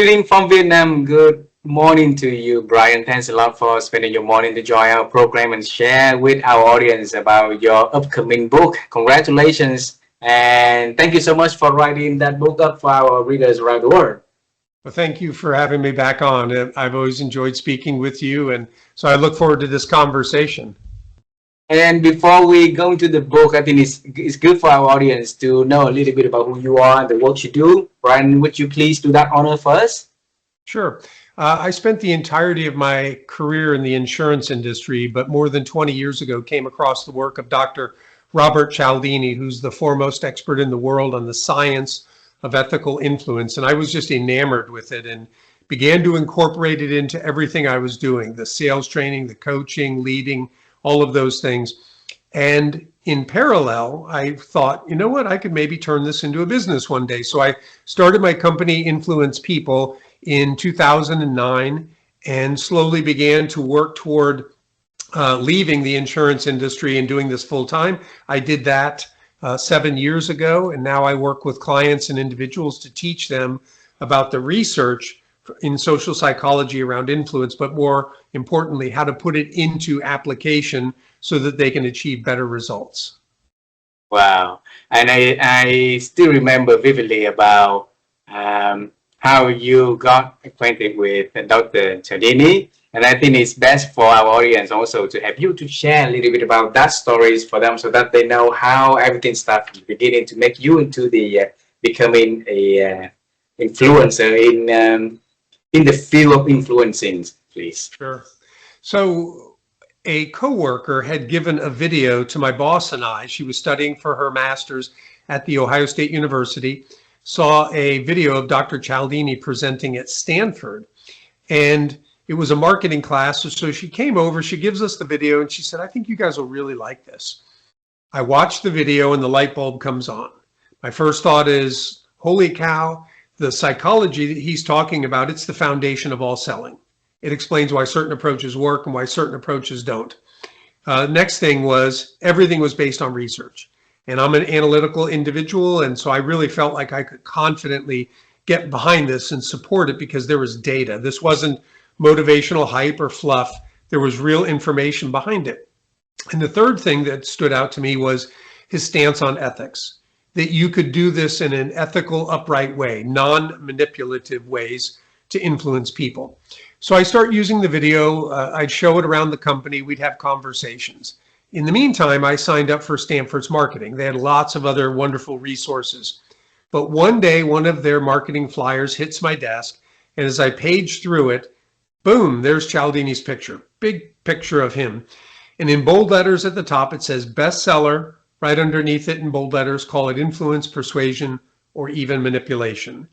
Greeting from Vietnam. Good morning to you, Brian. Thanks a lot for spending your morning to join our program and share with our audience about your upcoming book. Congratulations. And thank you so much for writing that book up for our readers around the world. Well, thank you for having me back on. I've always enjoyed speaking with you, and so I look forward to this conversation. And before we go into the book, I think it's good for our audience to know a little bit about who you are and the work you do. Brian, would you please do that honor first? Sure. I spent the entirety of my career in the insurance industry, but more than 20 years ago came across the work of Dr. Robert Cialdini, who's the foremost expert in the world on the science of ethical influence. And I was just enamored with it and began to incorporate it into everything I was doing, the sales training, the coaching, leading, all of those things. And in parallel, I thought, you know what, I could maybe turn this into a business one day. So I started my company, Influence People, in 2009 and slowly began to work toward leaving the insurance industry and doing this full time. I did that 7 years ago, and now I work with clients and individuals to teach them about the research in social psychology around influence, but more importantly, how to put it into application so that they can achieve better results. Wow. And I still remember vividly about how you got acquainted with Dr. Cialdini. And I think it's best for our audience also to have you to share a little bit about that stories for them so that they know how everything started from the beginning to make you into the becoming a influencer in the field of influencing, please. Sure. So a coworker had given a video to my boss and I. She was studying for her master's at the Ohio State University, saw a video of Dr. Cialdini presenting at Stanford. And it was a marketing class. So she came over, she gives us the video and she said, I think you guys will really like this. I watched the video and the light bulb comes on. My first thought is, holy cow, the psychology that he's talking about, it's the foundation of all selling. It explains why certain approaches work and why certain approaches don't. Next thing was everything was based on research. And I'm an analytical individual. And so I really felt like I could confidently get behind this and support it because there was data. This wasn't motivational hype or fluff. There was real information behind it. And the third thing that stood out to me was his stance on ethics, that you could do this in an ethical, upright way, non-manipulative ways to influence people. So I start using the video. I'd show it around the company. We'd have conversations. In the meantime, I signed up for Stanford's marketing. They had lots of other wonderful resources. But one day, one of their marketing flyers hits my desk. And as I page through it, boom, there's Cialdini's picture, big picture of him. And in bold letters at the top, it says bestseller. Right underneath it in bold letters, call it influence, persuasion, or even manipulation.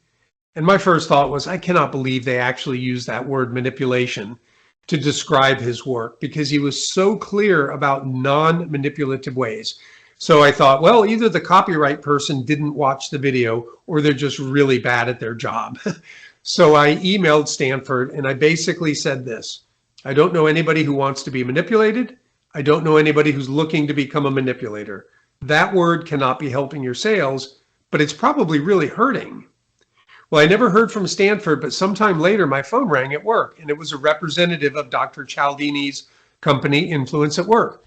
And my first thought was, I cannot believe they actually used that word manipulation to describe his work because he was so clear about non-manipulative ways. So I thought, well, either the copyright person didn't watch the video or they're just really bad at their job. So I emailed Stanford and I basically said this: I don't know anybody who wants to be manipulated. I don't know anybody who's looking to become a manipulator. That word cannot be helping your sales, but it's probably really hurting. Well, I never heard from Stanford, but sometime later my phone rang at work and it was a representative of Dr. Cialdini's company, Influence at Work.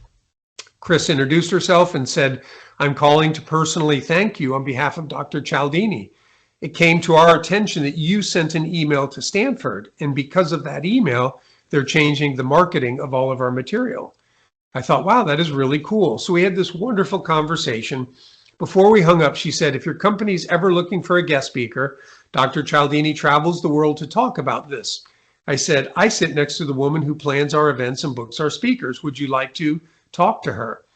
Chris introduced herself and said, I'm calling to personally thank you on behalf of Dr. Cialdini. It came to our attention that you sent an email to Stanford, and because of that email, they're changing the marketing of all of our material. I thought, wow, that is really cool. So we had this wonderful conversation. Before we hung up, she said, if your company's ever looking for a guest speaker, Dr. Cialdini travels the world to talk about this. I said, I sit next to the woman who plans our events and books our speakers. Would you like to talk to her?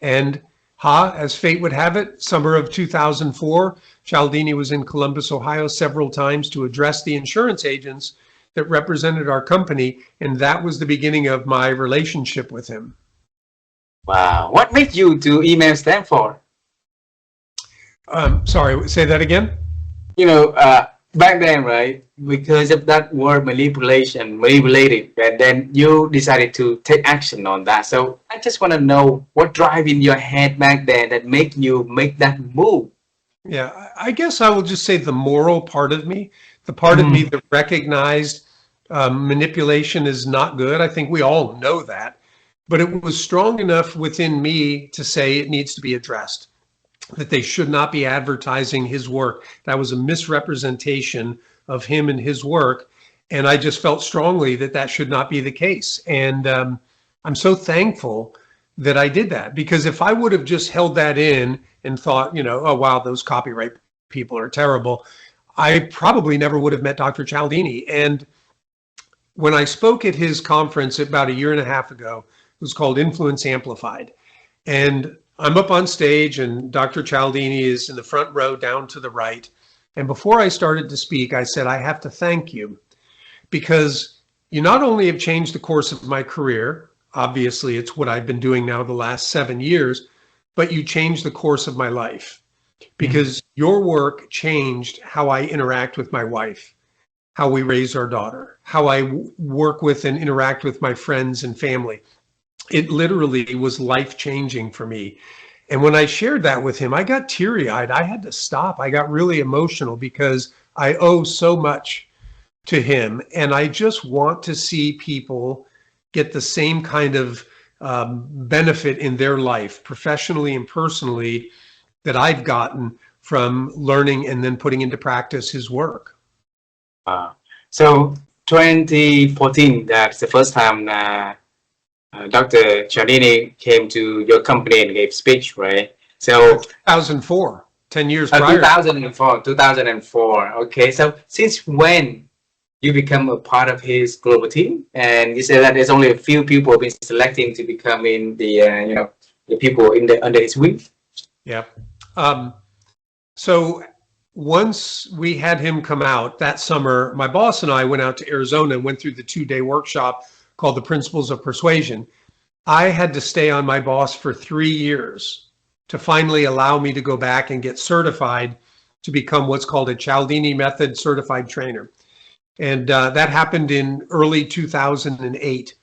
And as fate would have it, summer of 2004, Cialdini was in Columbus, Ohio several times to address the insurance agents that represented our company. And that was the beginning of my relationship with him. Wow. What made you to email Stanford? Sorry, say that again? You know, back then, right, because of that word manipulated, and then you decided to take action on that. So I just want to know what drive in your head back then that make you make that move. Yeah, I guess I will just say the moral part of me The part of me that recognized manipulation is not good. I think we all know that. But it was strong enough within me to say it needs to be addressed, that they should not be advertising his work. That was a misrepresentation of him and his work. And I just felt strongly that that should not be the case. And I'm so thankful that I did that, because if I would have just held that in and thought, oh, wow, those copyright people are terrible, I probably never would have met Dr. Cialdini. And when I spoke at his conference about a year and a half ago, it was called Influence Amplified. And I'm up on stage and Dr. Cialdini is in the front row down to the right. And before I started to speak, I said, I have to thank you, because you not only have changed the course of my career, obviously it's what I've been doing now the last 7 years, but you changed the course of my life, because your work changed how I interact with my wife, how we raise our daughter, how I work with and interact with my friends and family. It literally was life-changing for me. And when I shared that with him, I got teary-eyed. I had to stop. I got really emotional because I owe so much to him. And I just want to see people get the same kind of benefit in their life, professionally and personally, that I've gotten from learning and then putting into practice his work. So 2014, that's the first time Dr. Cialdini came to your company and gave speech, right? So 2004, 10 years prior. 2004. Okay, so since when you become a part of his global team? And you said that there's only a few people been selecting to become in the the people in the under his wing. Yeah. So once we had him come out that summer, my boss and I went out to Arizona and went through the 2-day workshop called the Principles of Persuasion. I had to stay on my boss for 3 years to finally allow me to go back and get certified to become what's called a Cialdini Method certified trainer. And that happened in early 2008.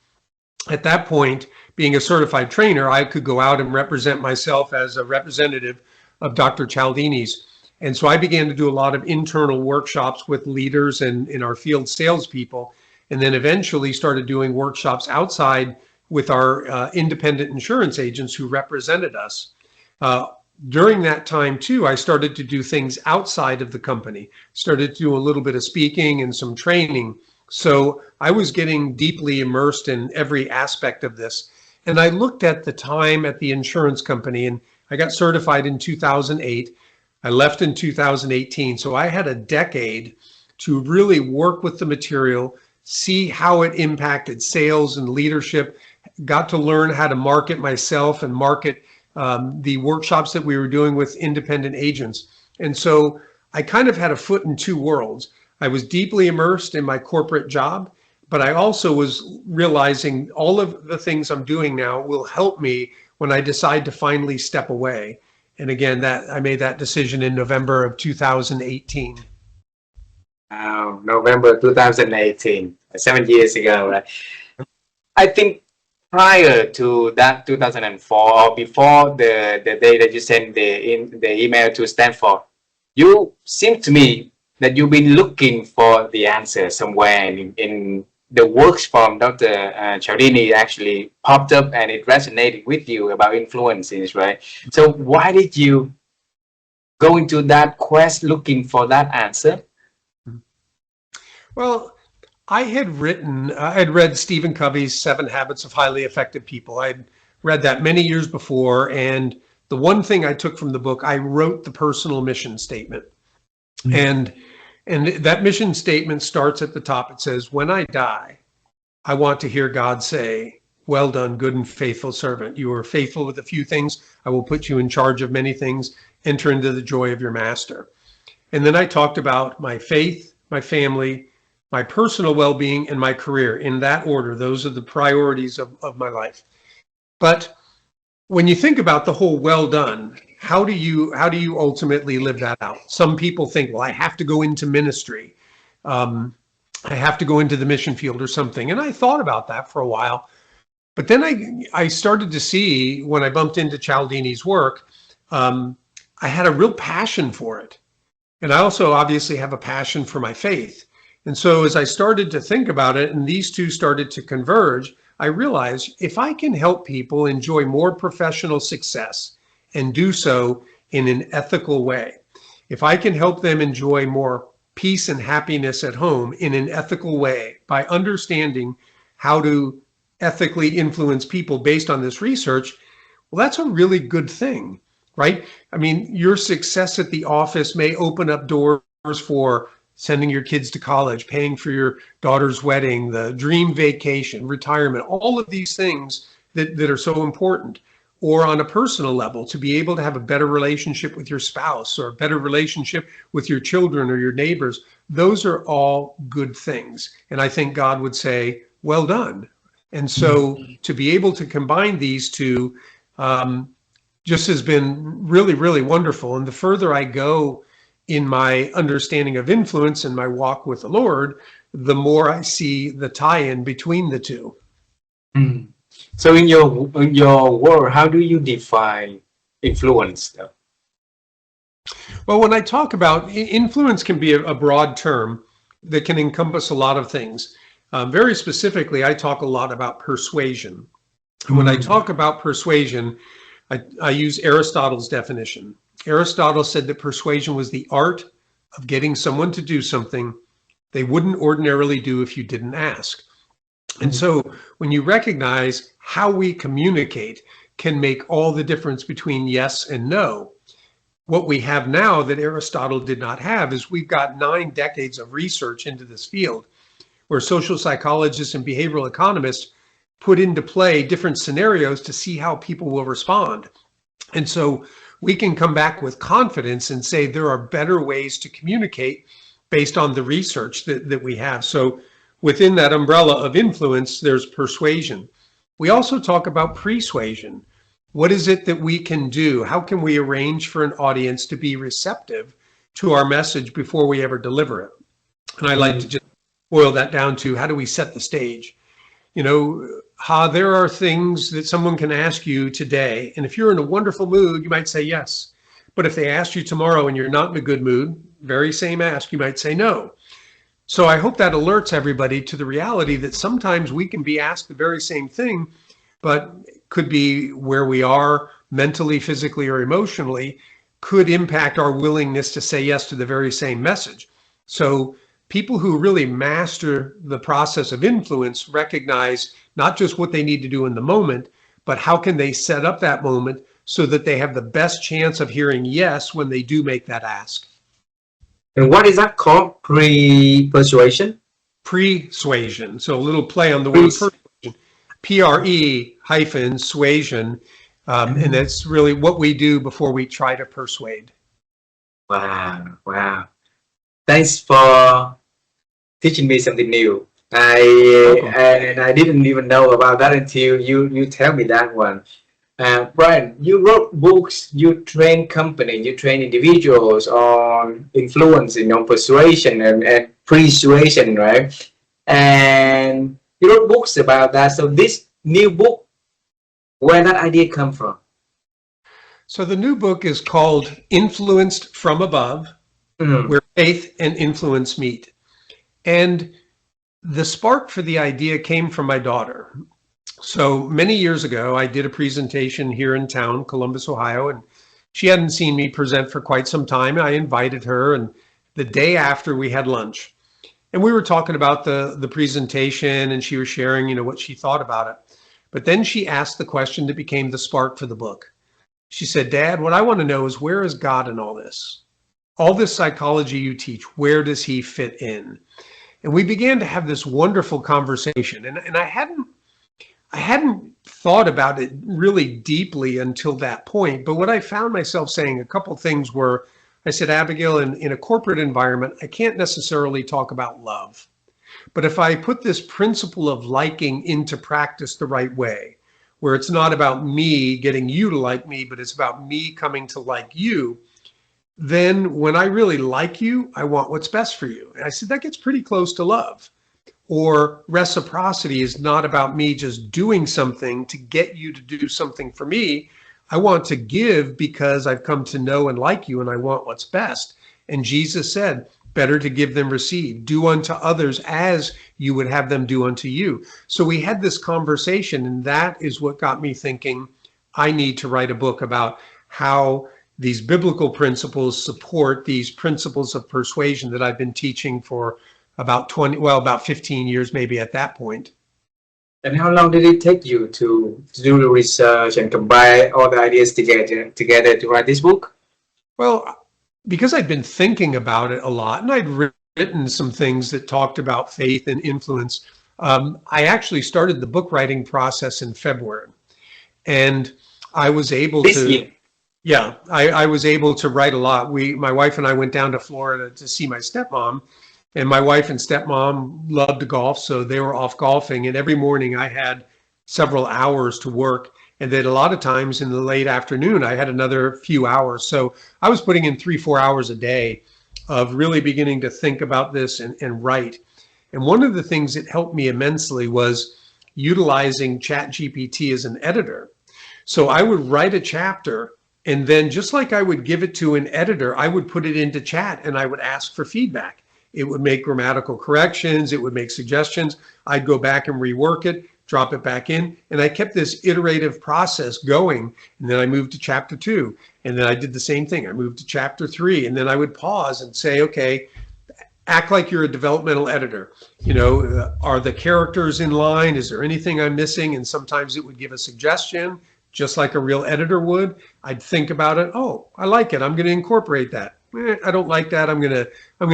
At that point, being a certified trainer, I could go out and represent myself as a representative of Dr. Cialdini's. And so I began to do a lot of internal workshops with leaders and in our field salespeople, and then eventually started doing workshops outside with our independent insurance agents who represented us. During that time too, I started to do things outside of the company, started to do a little bit of speaking and some training. So I was getting deeply immersed in every aspect of this. And I looked at the time at the insurance company, and I got certified in 2008. I left in 2018. So I had a decade to really work with the material, see how it impacted sales and leadership, got to learn how to market myself and market the workshops that we were doing with independent agents. And so I kind of had a foot in two worlds. I was deeply immersed in my corporate job, but I also was realizing all of the things I'm doing now will help me when I decide to finally step away. And again, that I made that decision in November of 2018. November 2018, 7 years ago, right? I think prior to that 2004, or before the day that you sent the email to Stanford, you seem to me that you've been looking for the answer somewhere in the works from Dr. Cialdini actually popped up and it resonated with you about influences, right? So why did you go into that quest looking for that answer? Well, I had read Stephen Covey's 7 Habits of Highly Effective People. I'd read that many years before. And the one thing I took from the book, I wrote the personal mission statement. And that mission statement starts at the top. It says, when I die, I want to hear God say, well done, good and faithful servant. You are faithful with a few things. I will put you in charge of many things. Enter into the joy of your master. And then I talked about my faith, my family, my personal well-being, and my career. In that order, those are the priorities of my life. But when you think about the whole well done, how do you ultimately live that out? Some people think, well, I have to go into ministry. I have to go into the mission field or something. And I thought about that for a while. But then I started to see, when I bumped into Cialdini's work, I had a real passion for it. And I also obviously have a passion for my faith. And so as I started to think about it and these two started to converge, I realized if I can help people enjoy more professional success and do so in an ethical way, if I can help them enjoy more peace and happiness at home in an ethical way by understanding how to ethically influence people based on this research, well, that's a really good thing, right? I mean, your success at the office may open up doors for sending your kids to college, paying for your daughter's wedding, the dream vacation, retirement, all of these things that are so important. Or on a personal level, to be able to have a better relationship with your spouse or a better relationship with your children or your neighbors, those are all good things. And I think God would say, well done. And so to be able to combine these two just has been really, really wonderful. And the further I go in my understanding of influence and my walk with the Lord, the more I see the tie-in between the two. Mm. So in your world, how do you define influence though? Well, when I talk about influence can be a broad term that can encompass a lot of things. Very specifically, I talk a lot about persuasion. And when I talk about persuasion, I use Aristotle's definition. Aristotle said that persuasion was the art of getting someone to do something they wouldn't ordinarily do if you didn't ask. And so when you recognize how we communicate can make all the difference between yes and no. What we have now that Aristotle did not have is we've got 9 decades of research into this field where social psychologists and behavioral economists put into play different scenarios to see how people will respond. And so we can come back with confidence and say there are better ways to communicate based on the research that we have. So within that umbrella of influence, there's persuasion. We also talk about persuasion. What is it that we can do? How can we arrange for an audience to be receptive to our message before we ever deliver it? And I like to just boil that down to how do we set the stage? You know, there are things that someone can ask you today, and if you're in a wonderful mood, you might say yes. But if they ask you tomorrow and you're not in a good mood, very same ask, you might say no. So I hope that alerts everybody to the reality that sometimes we can be asked the very same thing, but could be where we are mentally, physically, or emotionally, could impact our willingness to say yes to the very same message. So people who really master the process of influence recognize not just what they need to do in the moment, but how can they set up that moment so that they have the best chance of hearing yes when they do make that ask. And what is that called? Persuasion? Persuasion. So a little play on the word persuasion. Pre-suasion. And that's really what we do before we try to persuade. Wow, wow. Thanks for teaching me something new. I didn't even know about that until you tell me that one. Brian, you wrote books, you train companies, you train individuals on influence, on persuasion and persuasion, right? And you wrote books about that. So this new book, where that idea come from? So the new book is called Influenced from Above, where faith and influence meet. And the spark for the idea came from my daughter. So many years ago, I did a presentation here in town, Columbus, Ohio, and she hadn't seen me present for quite some time. I invited her, and the day after we had lunch. And we were talking about the presentation, and she was sharing, you know, what she thought about it. But then she asked the question that became the spark for the book. She said, "Dad, what I want to know is where is God in all this? All this psychology you teach, where does he fit in?" And we began to have this wonderful conversation. And I hadn't thought about it really deeply until that point. But what I found myself saying, a couple things were, I said, Abigail, in a corporate environment, I can't necessarily talk about love. But if I put this principle of liking into practice the right way, where it's not about me getting you to like me, but it's about me coming to like you, then when I really like you, I want what's best for you. And I said, that gets pretty close to love. Or reciprocity is not about me just doing something to get you to do something for me. I want to give because I've come to know and like you, and I want what's best. And Jesus said, better to give than receive. Do unto others as you would have them do unto you. So we had this conversation, and that is what got me thinking, I need to write a book about how these biblical principles support these principles of persuasion that I've been teaching for about 15 years, maybe at that point. And how long did it take you to do the research and combine all the ideas together to write this book? Well, because I'd been thinking about it a lot, and I'd written some things that talked about faith and influence, I actually started the book writing process in February. And I was able This to, year. yeah, I was able to write a lot. My wife and I went down to Florida to see my stepmom, and my wife and stepmom loved to golf, so they were off golfing. And every morning I had several hours to work. And then a lot of times in the late afternoon, I had another few hours. So I was putting in 3-4 hours a day of really beginning to think about this and write. And one of the things that helped me immensely was utilizing ChatGPT as an editor. So I would write a chapter, and then just like I would give it to an editor, I would put it into chat and I would ask for feedback. It would make grammatical corrections. It would make suggestions. I'd go back and rework it, drop it back in. And I kept this iterative process going. And then I moved to chapter 2. And then I did the same thing. I moved to chapter 3. And then I would pause and say, okay, act like you're a developmental editor. You know, are the characters in line? Is there anything I'm missing? And sometimes it would give a suggestion, just like a real editor would. I'd think about it. Oh, I like it. I'm going to incorporate that. I don't like that. I'm going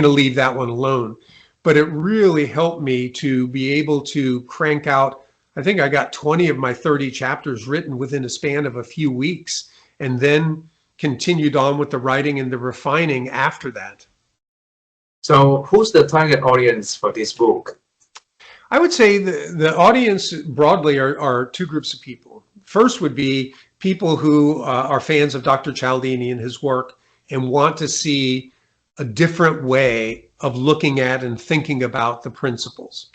to leave that one alone. But it really helped me to be able to crank out. I think I got 20 of my 30 chapters written within a span of a few weeks, and then continued on with the writing and the refining after that. So who's the target audience for this book? I would say the audience broadly are two groups of people. First would be people who are fans of Dr. Cialdini and his work and want to see a different way of looking at and thinking about the principles.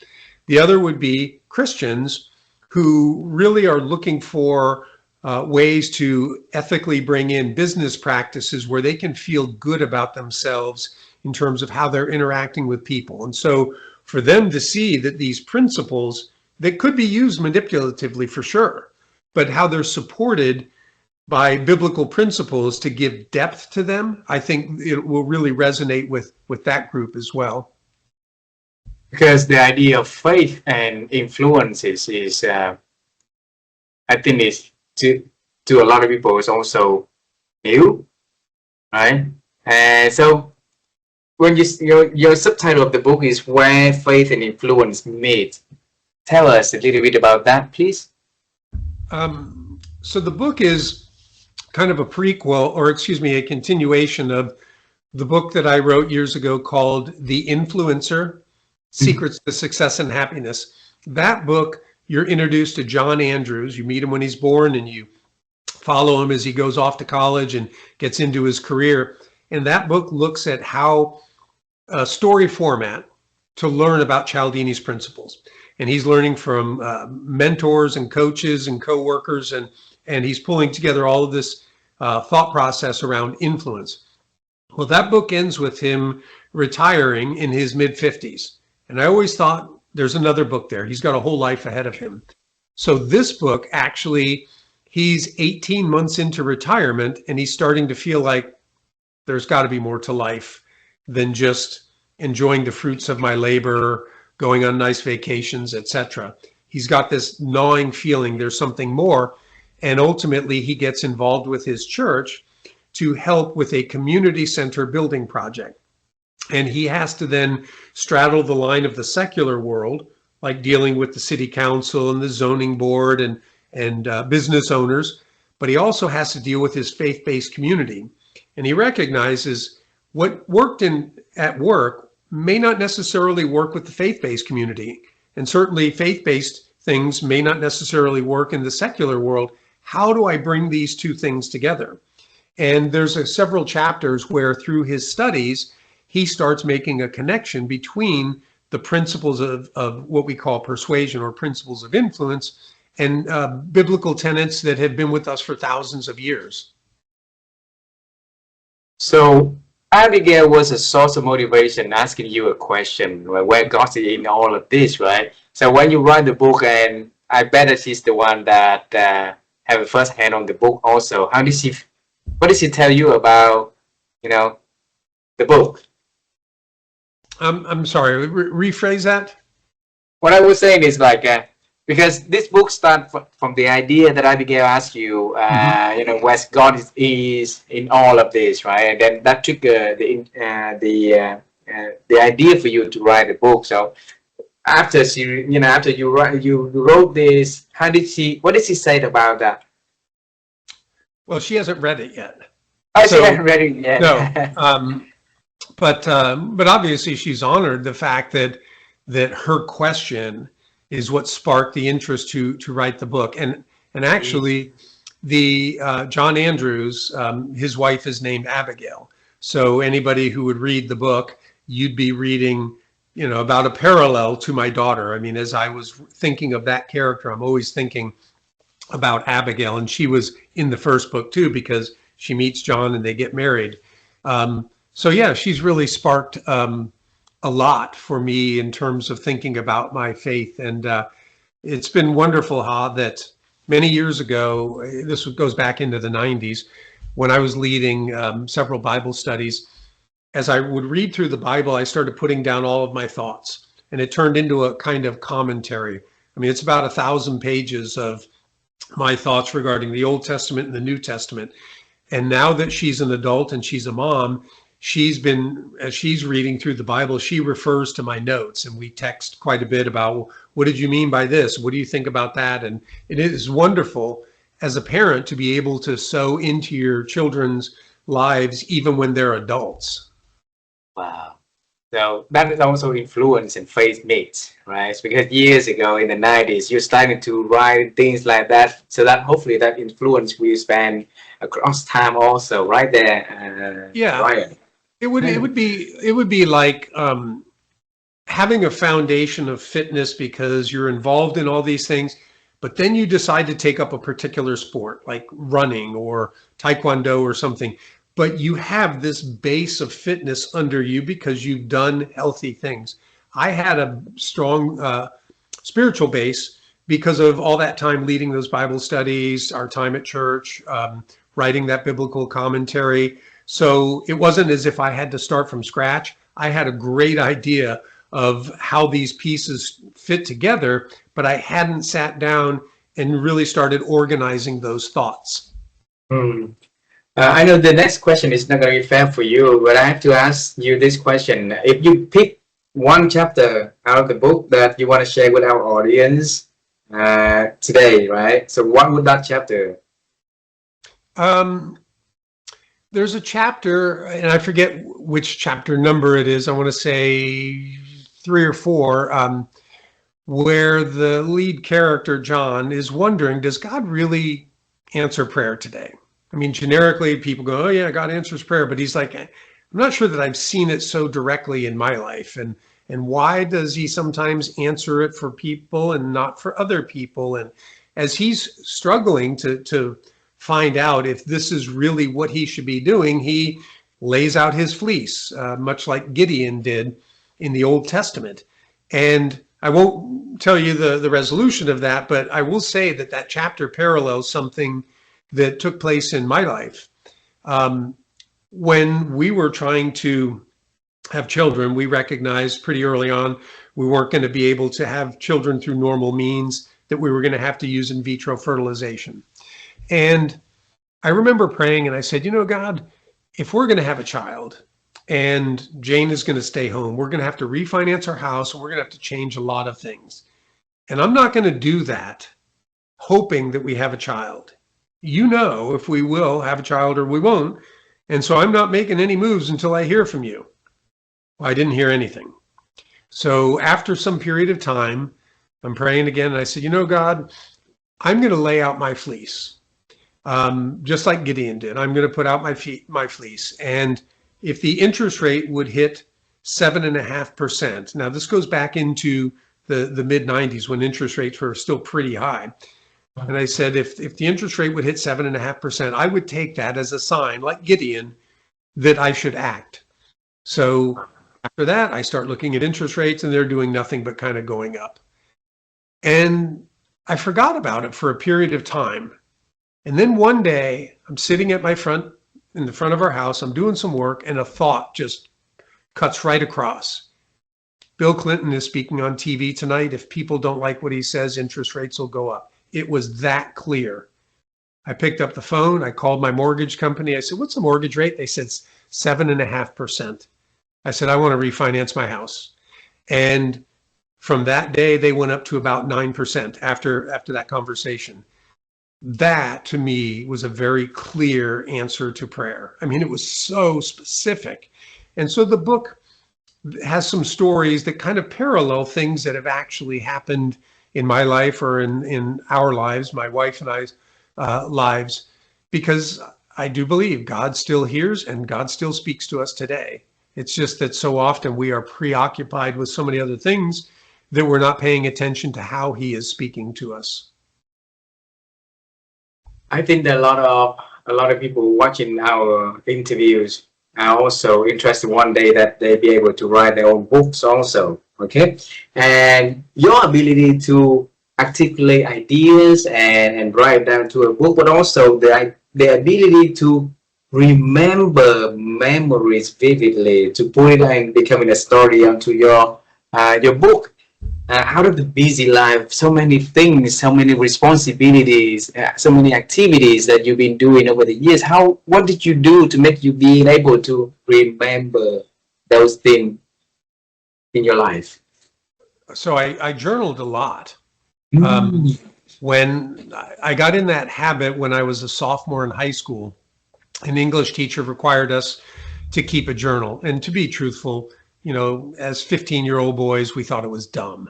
The other would be Christians who really are looking for ways to ethically bring in business practices where they can feel good about themselves in terms of how they're interacting with people. And so for them to see that these principles that could be used manipulatively for sure, but how they're supported by biblical principles to give depth to them, I think it will really resonate with that group as well. Because the idea of faith and influences is, I think, is to a lot of people is also new, right? And so when your subtitle of the book is Where Faith and Influence Meet, tell us a little bit about that, please. So the book is kind of a prequel, or excuse me, a continuation of the book that I wrote years ago called The Influencer: Secrets to Success and Happiness. That book, you're introduced to John Andrews. You meet him when he's born and you follow him as he goes off to college and gets into his career. And that book looks at how a story format to learn about Cialdini's principles. And he's learning from mentors and coaches and coworkers, and he's pulling together all of this thought process around influence. Well, that book ends with him retiring in his mid-50s. And I always thought there's another book there. He's got a whole life ahead of him. So this book, actually, he's 18 months into retirement, and he's starting to feel like there's got to be more to life than just enjoying the fruits of my labor, going on nice vacations, etc. He's got this gnawing feeling there's something more. And ultimately, he gets involved with his church to help with a community center building project. And he has to then straddle the line of the secular world, like dealing with the city council and the zoning board and business owners. But he also has to deal with his faith-based community. And he recognizes what worked at work may not necessarily work with the faith-based community. And certainly faith-based things may not necessarily work in the secular world. How do I bring these two things together? And there's several chapters where through his studies, he starts making a connection between the principles of what we call persuasion or principles of influence and biblical tenets that have been with us for thousands of years. So Abigail was a source of motivation asking you a question, where God is in all of this, right? So when you write the book, and I bet that she's the one that have a first hand on the book also. What did she tell you about, you know, the book? I'm sorry, rephrase that. What I was saying is like, because this book starts from the idea that Abigail asked you, Mhm. where God is in all of this, right? And then that triggered the idea for you to write a book. So after you wrote this, what did she say about that? Well, she hasn't read it yet. Oh, she So hadn't read it no, yet. but obviously she's honored the fact that her question is what sparked the interest to write the book. And actually, the John Andrews, his wife is named Abigail. So anybody who would read the book, you'd be reading, about a parallel to my daughter. I mean, as I was thinking of that character, I'm always thinking about Abigail, and she was in the first book too, because she meets John and they get married. So yeah, she's really sparked a lot for me in terms of thinking about my faith. And it's been wonderful, that many years ago, this goes back into the 90s, when I was leading several Bible studies. As I would read through the Bible, I started putting down all of my thoughts, and it turned into a kind of commentary. I mean, it's about 1,000 pages of my thoughts regarding the Old Testament and the New Testament. And now that she's an adult and she's a mom, as she's reading through the Bible, she refers to my notes, and we text quite a bit about, what did you mean by this? What do you think about that? And it is wonderful as a parent to be able to sow into your children's lives, even when they're adults. Wow. So that is also influence and faith meets, right? Because years ago in the 90s, you're starting to write things like that. So that hopefully that influence will span across time also, right there, Yeah, Brian. it would be like having a foundation of fitness because you're involved in all these things, but then you decide to take up a particular sport like running or taekwondo or something. But you have this base of fitness under you because you've done healthy things. I had a strong spiritual base because of all that time leading those Bible studies, our time at church, writing that biblical commentary. So it wasn't as if I had to start from scratch. I had a great idea of how these pieces fit together, but I hadn't sat down and really started organizing those thoughts. Hmm. I know the next question is not going to be fair for you, but I have to ask you this question. If you pick one chapter out of the book that you want to share with our audience today, right? So what would that chapter? Um, there's a chapter, and I forget which chapter number it is. I want to say 3 or 4, where the lead character, John, is wondering, does God really answer prayer today? I mean, generically, people go, oh, yeah, God answers prayer. But he's like, I'm not sure that I've seen it so directly in my life. And why does he sometimes answer it for people and not for other people? And as he's struggling to find out if this is really what he should be doing, he lays out his fleece, much like Gideon did in the Old Testament. And I won't tell you the resolution of that, but I will say that chapter parallels something that took place in my life. When we were trying to have children, we recognized pretty early on we weren't going to be able to have children through normal means, that we were going to have to use in vitro fertilization. And I remember praying and I said, God, if we're going to have a child and Jane is going to stay home, we're going to have to refinance our house and we're going to have to change a lot of things. And I'm not going to do that hoping that we have a child. If we will have a child or we won't. And so I'm not making any moves until I hear from you. Well, I didn't hear anything. So after some period of time, I'm praying again. And I said, God, I'm going to lay out my fleece. Just like Gideon did. I'm going to put out my fleece. And if the interest rate would hit 7.5%, now this goes back into the mid 90s when interest rates were still pretty high. And I said, if the interest rate would hit 7.5%, I would take that as a sign, like Gideon, that I should act. So after that, I start looking at interest rates and they're doing nothing but kind of going up. And I forgot about it for a period of time. And then one day I'm sitting at in the front of our house, I'm doing some work, and a thought just cuts right across. Bill Clinton is speaking on TV tonight. If people don't like what he says, interest rates will go up. It was that clear. I picked up the phone. I called my mortgage company. I said, what's the mortgage rate? They said 7.5%. I said, I want to refinance my house. And from that day, they went up to about 9% after that conversation. That to me was a very clear answer to prayer. I mean, it was so specific. And so the book has some stories that kind of parallel things that have actually happened in my life or in our lives, my wife and I's lives, because I do believe God still hears and God still speaks to us today. It's just that so often we are preoccupied with so many other things that we're not paying attention to how he is speaking to us. I think that a lot of people watching our interviews are also interested one day that they be able to write their own books also. Okay, and your ability to articulate ideas and write down to a book, but also the ability to remember memories vividly, to put it and becoming a story onto your book. Out of the busy life, so many things, so many responsibilities, so many activities that you've been doing over the years. What did you do to make you being able to remember those things in your life? So I journaled a lot. Mm. When I got in that habit when I was a sophomore in high school, an English teacher required us to keep a journal. And to be truthful, as 15-year-old boys, we thought it was dumb.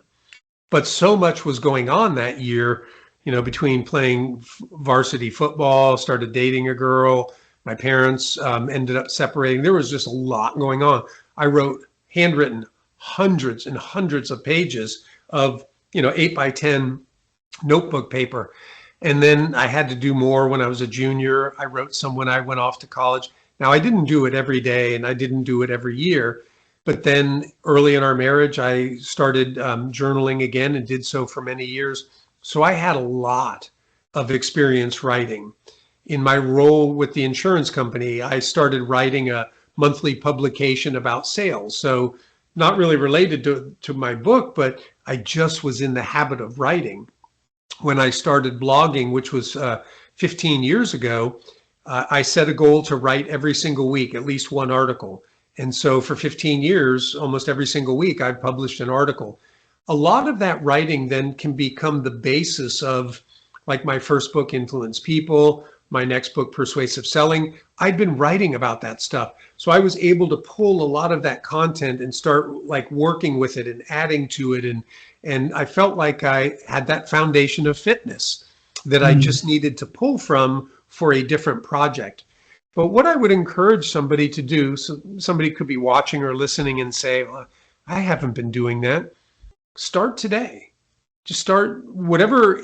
But so much was going on that year, between playing varsity football, started dating a girl, my parents ended up separating. There was just a lot going on. I wrote handwritten hundreds and hundreds of pages of, 8x10 notebook paper. And then I had to do more when I was a junior. I wrote some when I went off to college. Now, I didn't do it every day and I didn't do it every year. But then early in our marriage, I started journaling again and did so for many years. So I had a lot of experience writing. In my role with the insurance company, I started writing a monthly publication about sales. So not really related to my book, but I just was in the habit of writing. When I started blogging, which was 15 years ago, I set a goal to write every single week, at least one article. And so for 15 years, almost every single week, I've published an article. A lot of that writing then can become the basis of, like, my first book, Influence People, my next book, Persuasive Selling. I'd been writing about that stuff. So I was able to pull a lot of that content and start working with it and adding to it. And I felt like I had that foundation of fitness that I just needed to pull from for a different project. But what I would encourage somebody to do, so somebody could be watching or listening and say, well, I haven't been doing that. Start today. Just start whatever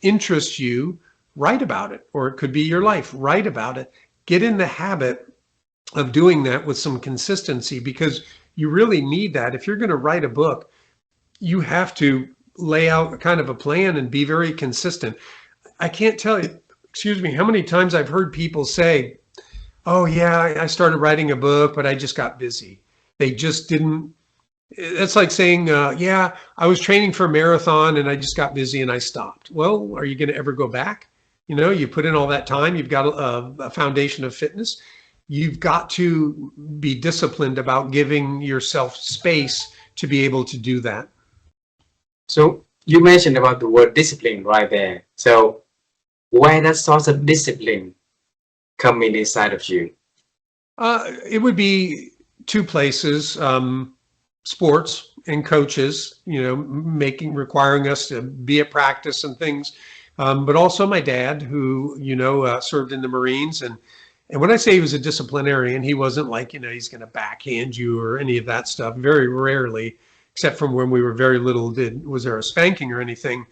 interests you, write about it, or it could be your life, write about it. Get in the habit of doing that with some consistency, because you really need that. If you're going to write a book, you have to lay out kind of a plan and be very consistent. I can't tell you, how many times I've heard people say, oh yeah, I started writing a book, but I just got busy. They just didn't. That's like saying, yeah, I was training for a marathon and I just got busy and I stopped. Well, are you going to ever go back? You put in all that time, you've got a foundation of fitness. You've got to be disciplined about giving yourself space to be able to do that. So you mentioned about the word discipline right there. So where that source of discipline coming inside of you? It would be two places, sports and coaches, requiring us to be at practice and things. But also my dad, who, served in the Marines. And when I say he was a disciplinarian, he wasn't like, he's going to backhand you or any of that stuff. Very rarely, except from when we were very little, was there a spanking or anything.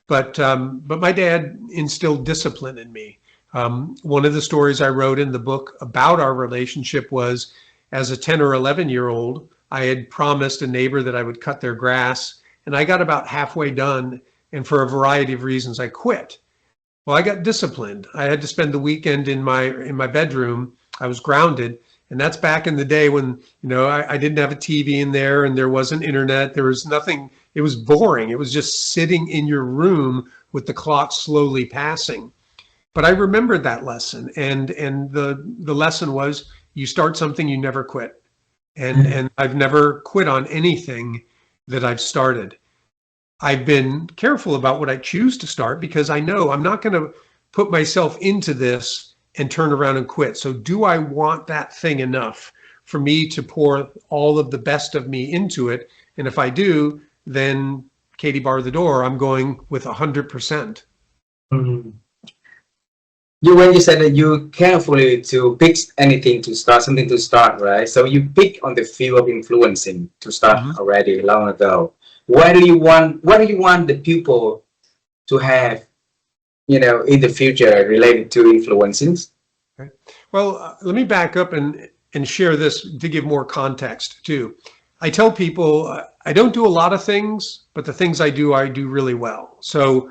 But my dad instilled discipline in me. One of the stories I wrote in the book about our relationship was, as a 10 or 11-year-old, I had promised a neighbor that I would cut their grass, and I got about halfway done, and for a variety of reasons, I quit. Well, I got disciplined. I had to spend the weekend in my bedroom. I was grounded, and that's back in the day when, I didn't have a TV in there, and there wasn't internet. There was nothing. It was boring. It was just sitting in your room with the clock slowly passing. But I remembered that lesson, and the lesson was, you start something, you never quit. And I've never quit on anything that I've started. I've been careful about what I choose to start, because I know I'm not going to put myself into this and turn around and quit. So do I want that thing enough for me to pour all of the best of me into it? And if I do, then Katie, bar the door, I'm going with 100%. Mm-hmm. When you said that you carefully to pick anything to start, something to start, right? So you pick on the field of influencing to start already long ago. What do you want the people to have, in the future related to influencing? Okay. Well, let me back up and share this to give more context too. I tell people I don't do a lot of things, but the things I do really well. So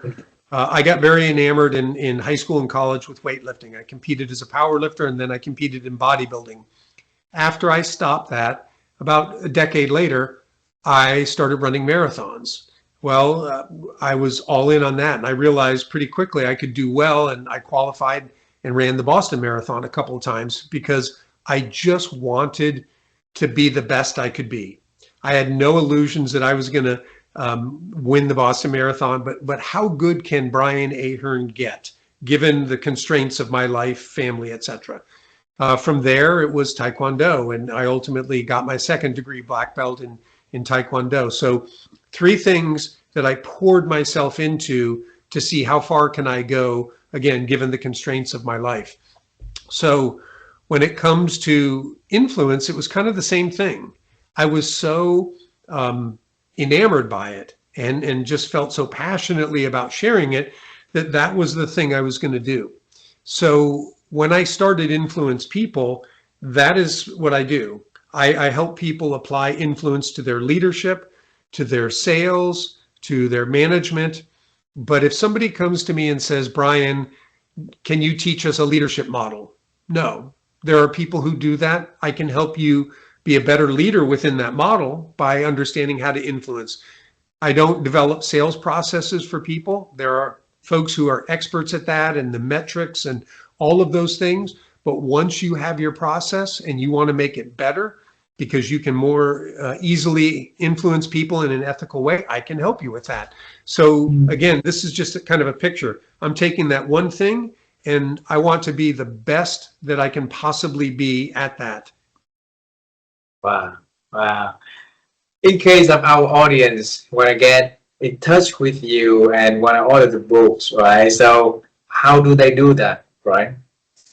I got very enamored in high school and college with weightlifting. I competed as a power lifter, and then I competed in bodybuilding. After I stopped that, about a decade later, I started running marathons. Well, I was all in on that, and I realized pretty quickly I could do well, and I qualified and ran the Boston Marathon a couple of times because I just wanted to be the best I could be. I had no illusions that I was going to win the Boston Marathon, but how good can Brian Ahearn get, given the constraints of my life, family, etc.? From there, it was Taekwondo, and I ultimately got my second degree black belt in Taekwondo. So 3 things that I poured myself into to see how far can I go, again, given the constraints of my life. So when it comes to influence, it was kind of the same thing. I was so enamored by it and just felt so passionately about sharing it that was the thing I was going to do. So when I started Influence People, that is what I do. I help people apply influence to their leadership, to their sales, to their management. But if somebody comes to me and says, Brian, can you teach us a leadership model? No, there are people who do that. I can help you be a better leader within that model by understanding how to influence. I don't develop sales processes for people. There are folks who are experts at that and the metrics and all of those things. But once you have your process and you want to make it better because you can more easily influence people in an ethical way, I can help you with that. So again, this is just a kind of a picture. I'm taking that one thing and I want to be the best that I can possibly be at that. Wow. Wow. In case of our audience want to get in touch with you and want to order the books, right? So how do they do that, right?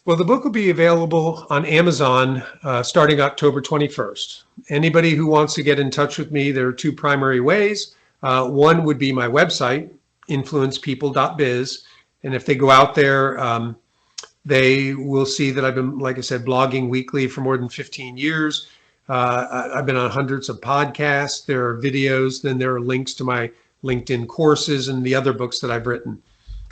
Well, the book will be available on Amazon starting October 21st. Anybody who wants to get in touch with me, there are 2 primary ways. One would be my website, influencepeople.biz. And if they go out there, they will see that I've been, like I said, blogging weekly for more than 15 years. I've been on hundreds of podcasts. There are videos. Then there are links to my LinkedIn courses and the other books that I've written.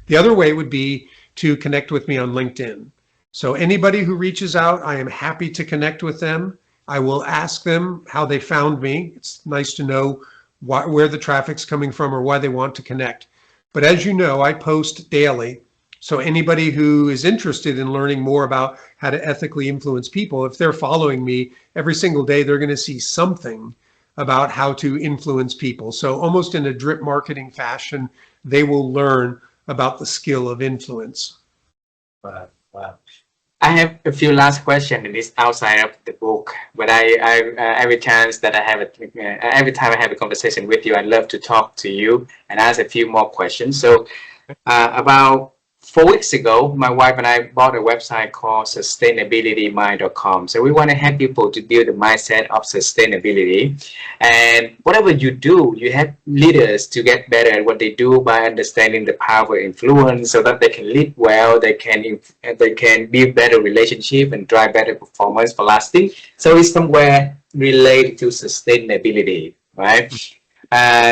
The other way would be to connect with me on LinkedIn. So anybody who reaches out, I am happy to connect with them. I will ask them how they found me. It's nice to know where the traffic's coming from or why they want to connect. But as you know, I post daily. So anybody who is interested in learning more about how to ethically influence people, if they're following me every single day, they're going to see something about how to influence people. So almost in a drip marketing fashion, they will learn about the skill of influence. Wow. Wow. I have a few last questions, and it's outside of the book. But I every chance that I have every time I have a conversation with you, I love to talk to you and ask a few more questions. So about 4 weeks ago, my wife and I bought a website called sustainabilitymind.com. So we want to help people to build the mindset of sustainability. And whatever you do, you help leaders to get better at what they do by understanding the power of influence so that they can lead well, they can build better relationship and drive better performance for lasting. So it's somewhere related to sustainability, right?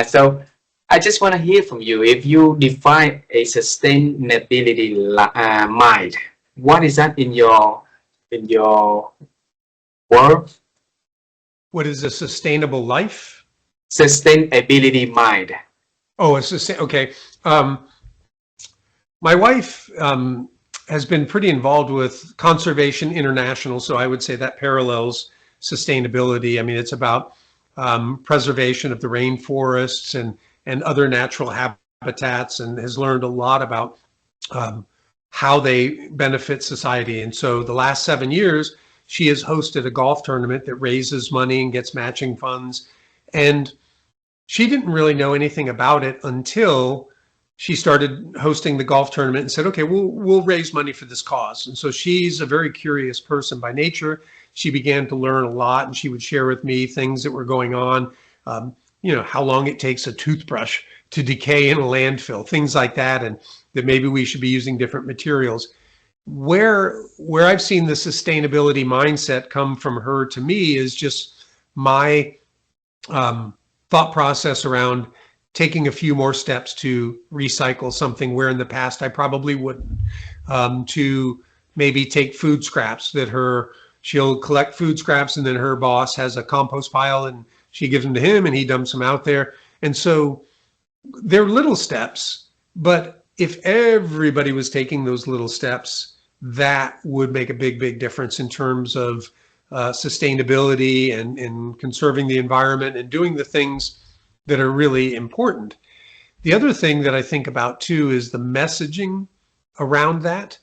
So I just want to hear from you. If you define a sustainability mind, what is that in your world? What is a sustainable life? Sustainability mind. Oh, it's okay. My wife has been pretty involved with Conservation International, so I would say that parallels sustainability. I mean, it's about preservation of the rainforests and other natural habitats, and has learned a lot about how they benefit society. And so the last 7 years, she has hosted a golf tournament that raises money and gets matching funds. And she didn't really know anything about it until she started hosting the golf tournament and said, okay, we'll raise money for this cause. And so she's a very curious person by nature. She began to learn a lot, and she would share with me things that were going on. How long it takes a toothbrush to decay in a landfill, things like that, and that maybe we should be using different materials. Where I've seen the sustainability mindset come from her to me is just my thought process around taking a few more steps to recycle something where in the past I probably wouldn't. To maybe take food scraps that she'll collect food scraps, and then her boss has a compost pile and she gives them to him and he dumps them out there. And so they're little steps, but if everybody was taking those little steps, that would make a big difference in terms of sustainability and conserving the environment and doing the things that are really important. The other thing that I think about too is the messaging around that.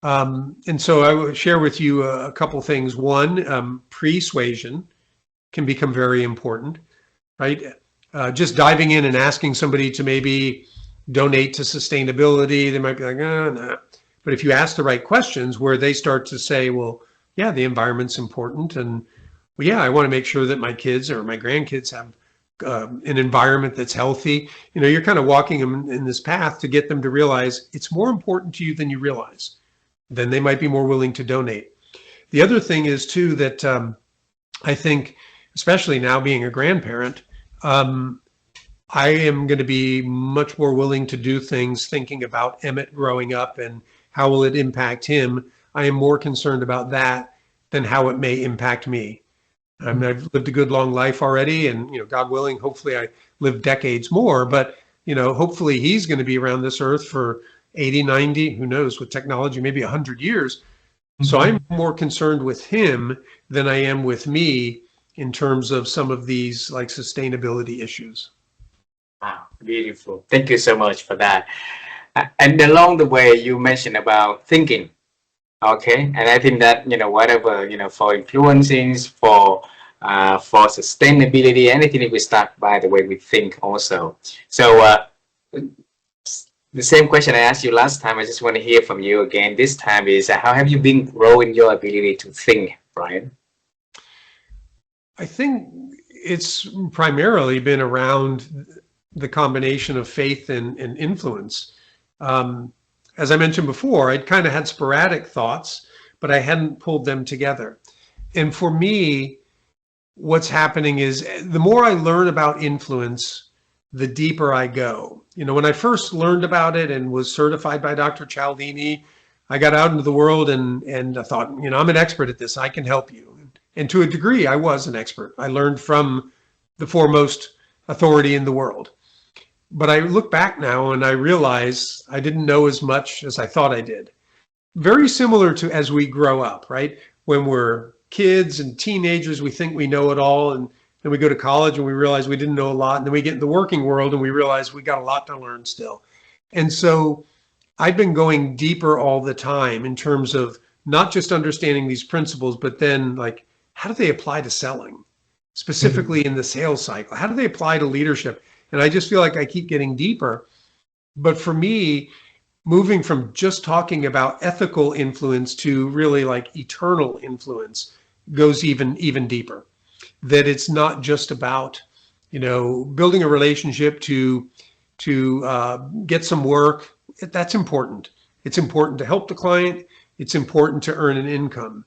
And so I will share with you a couple things. One, persuasion can become very important, right? Just diving in and asking somebody to maybe donate to sustainability, they might be like, oh, no. But if you ask the right questions where they start to say, well, yeah, the environment's important, and well, yeah, I want to make sure that my kids or my grandkids have an environment that's healthy. You're kind of walking them in this path to get them to realize it's more important to you than you realize. Then they might be more willing to donate. The other thing is too that I think, especially now being a grandparent, I am going to be much more willing to do things thinking about Emmett growing up and how will it impact him. I am more concerned about that than how it may impact me. I mean, I've lived a good long life already, and God willing, hopefully I live decades more, but hopefully he's going to be around this earth for 80, 90, who knows, with technology, maybe 100 years. Mm-hmm. So I'm more concerned with him than I am with me in terms of some of these like sustainability issues. Wow, beautiful. Thank you so much for that. And along the way, you mentioned about thinking. Okay, and I think that whatever for influencing, for sustainability, anything we start by the way we think also. So the same question I asked you last time, I just want to hear from you again. This time is how have you been growing your ability to think, Brian? I think it's primarily been around the combination of faith and influence. As I mentioned before, I'd kind of had sporadic thoughts, but I hadn't pulled them together. And for me, what's happening is the more I learn about influence, the deeper I go. When I first learned about it and was certified by Dr. Cialdini, I got out into the world and I thought, I'm an expert at this. I can help you. And to a degree, I was an expert. I learned from the foremost authority in the world. But I look back now and I realize I didn't know as much as I thought I did. Very similar to as we grow up, right? When we're kids and teenagers, we think we know it all. And then we go to college and we realize we didn't know a lot. And then we get in the working world and we realize we got a lot to learn still. And so I've been going deeper all the time in terms of not just understanding these principles, but then like, how do they apply to selling? Specifically in the sales cycle? How do they apply to leadership? And I just feel like I keep getting deeper. But for me, moving from just talking about ethical influence to really like eternal influence goes even deeper. That it's not just about, building a relationship to get some work. That's important. It's important to help the client. It's important to earn an income.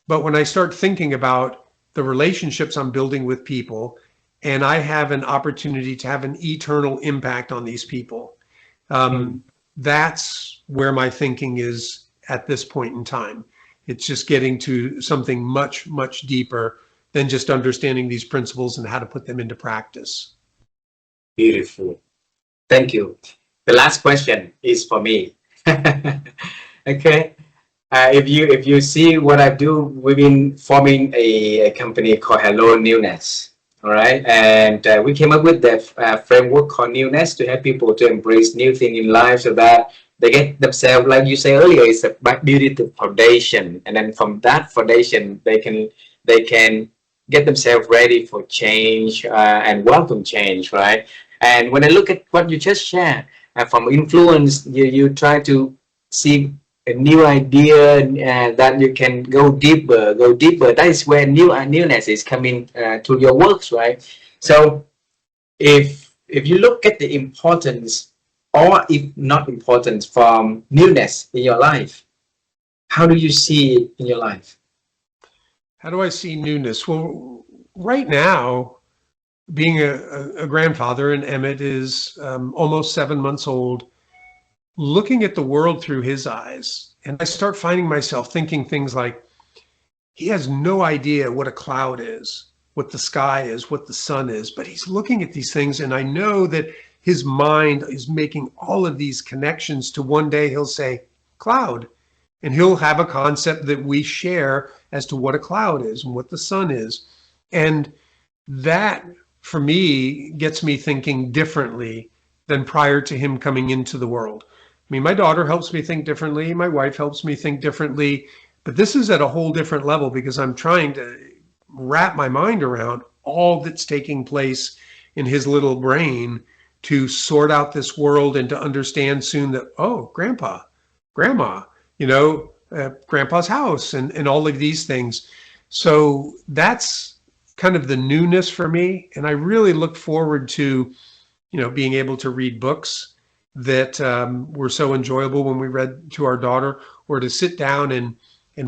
But when I start thinking about the relationships I'm building with people, and I have an opportunity to have an eternal impact on these people, Mm. that's where my thinking is at this point in time. It's just getting to something much, much deeper than just understanding these principles and how to put them into practice. Beautiful. Thank you. The last question is for me. Okay. If you see what I do, we've been forming a company called helloNEWNESS. All right, and we came up with the framework called NEWNESS to help people to embrace new things in life, so that they get themselves, like you say earlier, it's about beauty the foundation, and then from that foundation, they can get themselves ready for change and welcome change, right? And when I look at what you just shared, from influence, you try to see a new idea that you can go deeper, go deeper. That is where newness is coming to your works, right? So if you look at the importance, or if not importance, from newness in your life, how do you see it in your life? How do I see newness? Well, right now, being a grandfather, and Emmett is almost 7 months old, looking at the world through his eyes. And I start finding myself thinking things like, he has no idea what a cloud is, what the sky is, what the sun is, but he's looking at these things. And I know that his mind is making all of these connections to one day he'll say, cloud. And he'll have a concept that we share as to what a cloud is and what the sun is. And that, for me, gets me thinking differently than prior to him coming into the world. I mean, my daughter helps me think differently. My wife helps me think differently. But this is at a whole different level because I'm trying to wrap my mind around all that's taking place in his little brain to sort out this world and to understand soon that, oh, grandpa, grandma, grandpa's house and all of these things. So that's kind of the newness for me. And I really look forward to, being able to read books that were so enjoyable when we read to our daughter, or to sit down and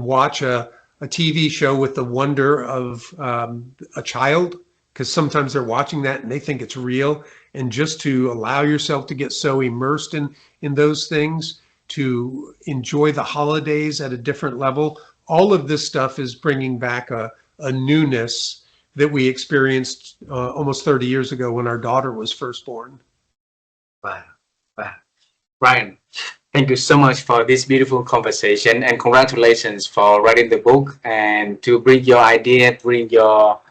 watch a TV show with the wonder of a child, because sometimes they're watching that and they think it's real. And just to allow yourself to get so immersed in those things, to enjoy the holidays at a different level, all of this stuff is bringing back a newness that we experienced almost 30 years ago when our daughter was first born. Wow. Wow. Brian, thank you so much for this beautiful conversation, and congratulations for writing the book and to bring your idea, bring your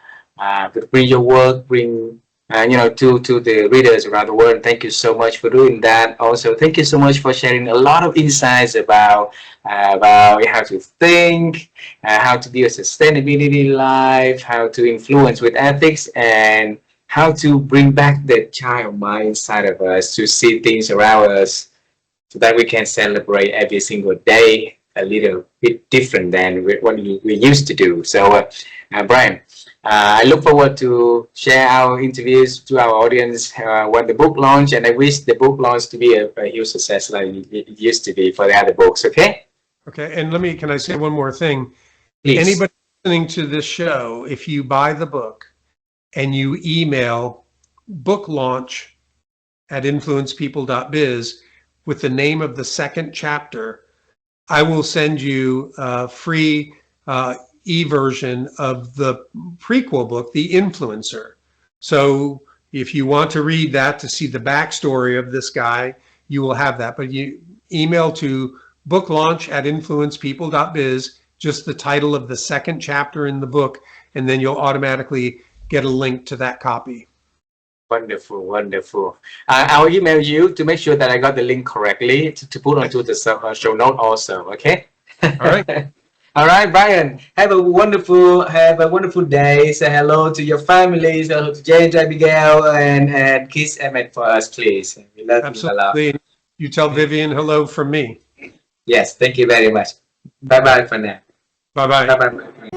work, bring to the readers around the world. Thank you so much for doing that. Also, thank you so much for sharing a lot of insights about how to think, how to build sustainability life, how to influence with ethics, and how to bring back the child mind inside of us to see things around us, so that we can celebrate every single day a little bit different than what we used to do. So, Brian, I look forward to share our interviews to our audience when the book launch, and I wish the book launch to be a huge success like it used to be for the other books. Okay? Okay. And can I say one more thing? Please. Anybody listening to this show, if you buy the book and you email booklaunch@influencepeople.biz with the name of the second chapter, I will send you a free e-version of the prequel book, The Influencer. So if you want to read that to see the backstory of this guy, you will have that. But you email to booklaunch@influencepeople.biz, just the title of the second chapter in the book, and then you'll automatically get a link to that copy. Wonderful, wonderful. I'll email you to make sure that I got the link correctly to put onto the show note also. Okay. All right. All right, Brian. Have a wonderful day. Say hello to your family. Say hello to James, Abigail, and kiss Emmett for us, please. We love you a lot. Absolutely. You tell Vivian hello from me. Yes, thank you very much. Bye bye for now. Bye bye. Bye bye.